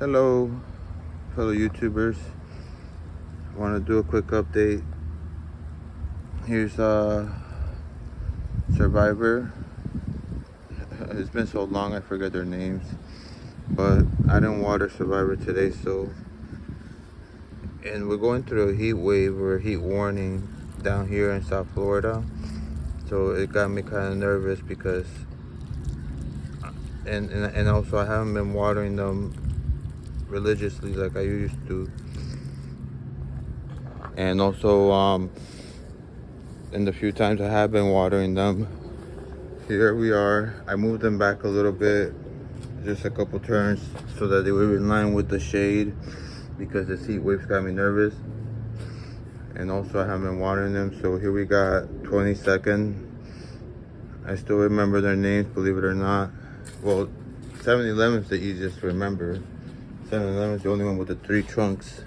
Hello, fellow YouTubers. I want to do a quick update. Here's Survivor. It's been so long I forget their names, but I didn't water Survivor today, and we're going through a heat wave or a heat warning down here in South Florida. So it got me kind of nervous because, and also I haven't been watering them religiously like I used to. And also, in the few times I have been watering them, here we are. I moved them back a little bit, just a couple turns, so that they were in line with the shade, because the heat waves got me nervous. And also I haven't been watering them, so here we got 22nd. I still remember their names, believe it or not. Well, 711 is the easiest to remember. 711 is the only one with the 3 trunks,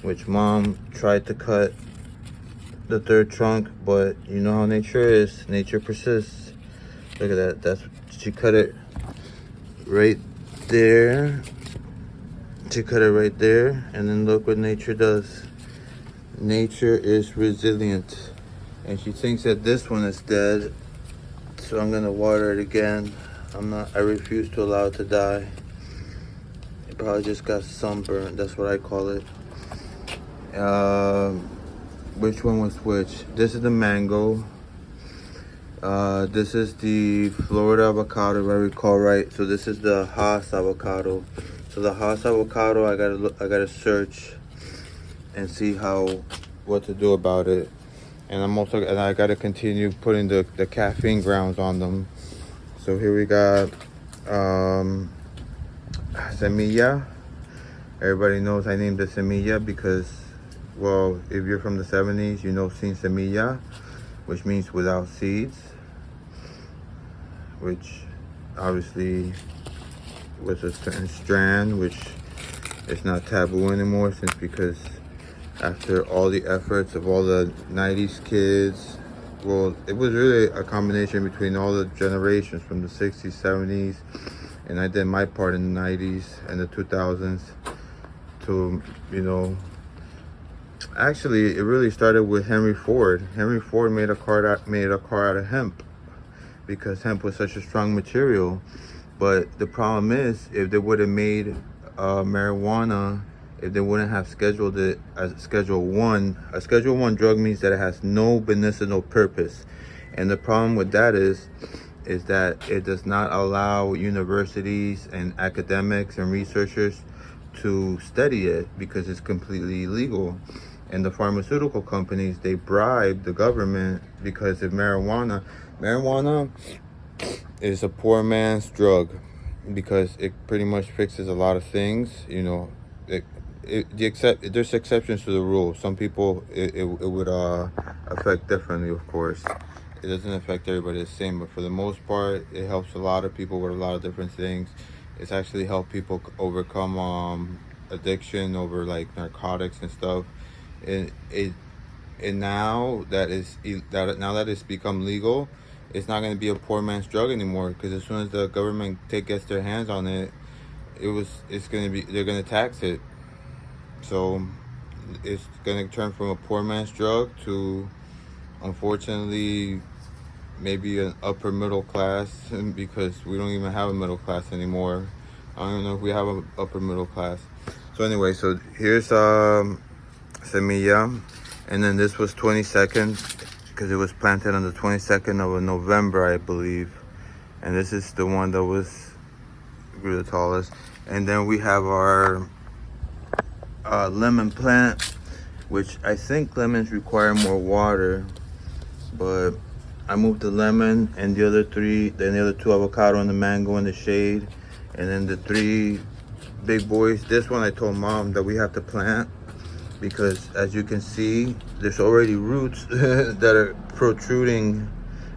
which Mom tried to cut the 3rd trunk, but you know how nature is. Nature persists. Look at that. She cut it right there. She cut it right there, and then look what nature does. Nature is resilient, and she thinks that this one is dead, so I'm gonna water it again. I refuse to allow it to die. It probably just got sunburned. That's what I call it. Which one was which? This is the mango. This is the Florida avocado, if I recall right. So this is the Haas avocado. So the Haas avocado, I gotta search and see what to do about it. And I gotta continue putting the caffeine grounds on them. So here we got semilla. Everybody knows I named it semilla because, well, if you're from the 70s, you know sin semilla, which means without seeds, which obviously was a certain strand, which is not taboo anymore, because after all the efforts of all the 90s kids, well, it was really a combination between all the generations from the 60s, 70s, and I did my part in the 90s and the 2000s to, actually, it really started with Henry Ford. Henry Ford made a car out of hemp because hemp was such a strong material. But the problem is, if they would have made marijuana, if they wouldn't have scheduled it as Schedule 1, a Schedule 1 drug means that it has no medicinal purpose. And the problem with that is that it does not allow universities and academics and researchers to study it because it's completely illegal. And the pharmaceutical companies, they bribe the government, because if marijuana is a poor man's drug, because it pretty much fixes a lot of things. There's exceptions to the rule. Some people it would affect differently, of course. It doesn't affect everybody the same, but for the most part, it helps a lot of people with a lot of different things. It's actually helped people overcome addiction over like narcotics and stuff. And now that it's become legal, it's not going to be a poor man's drug anymore, because as soon as the government gets their hands on it, they're going to tax it. So it's going to turn from a poor man's drug to, unfortunately, maybe an upper middle class, because we don't even have a middle class anymore. I don't even know if we have an upper middle class. So anyway, so here's semilla, and then this was 22nd, because it was planted on the 22nd of November, I believe. And this is the one that grew the tallest. And then we have our lemon plant, which I think lemons require more water, but I moved the lemon and the other 2 avocado and the mango in the shade. And then the 3 big boys, this one I told Mom that we have to plant, because as you can see, there's already roots that are protruding,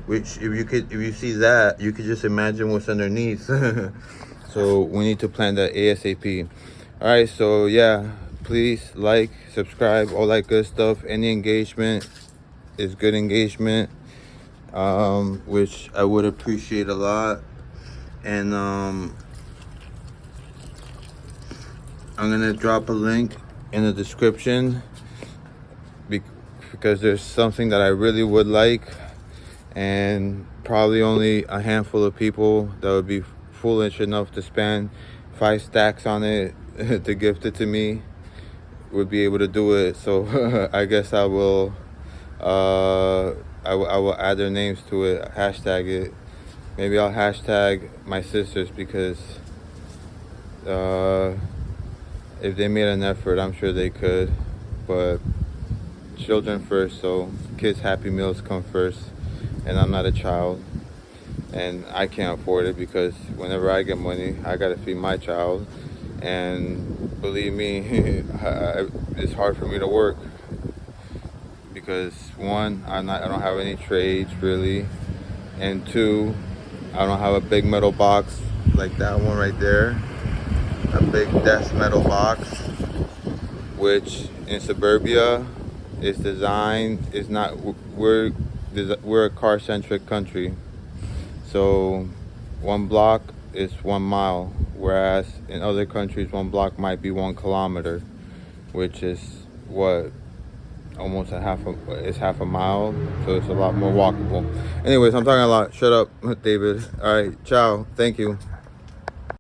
which if you see that, you could just imagine what's underneath. So we need to plant that ASAP. All right, so yeah, please like, subscribe, all that good stuff. Any engagement is good engagement, which I would appreciate a lot. And I'm gonna drop a link in the description because there's something that I really would like, and probably only a handful of people that would be foolish enough to spend 5 stacks on it to gift it to me would be able to do it. So I guess I will I will add their names to it, hashtag it. Maybe I'll hashtag my sisters because if they made an effort, I'm sure they could. But children first, so kids' Happy Meals come first. And I'm not a child, and I can't afford it because whenever I get money, I gotta feed my child. And believe me, it's hard for me to work because one, I don't have any trades really, and two, I don't have a big metal box like that one right there, a big desk metal box, which in suburbia is designed, is not, we're a car-centric country, so 1 block is 1 mile, whereas in other countries 1 block might be 1 kilometer, which is what, almost half a mile, so it's a lot more walkable. Anyways, I'm talking a lot. Shut up, David. All right, ciao. Thank you.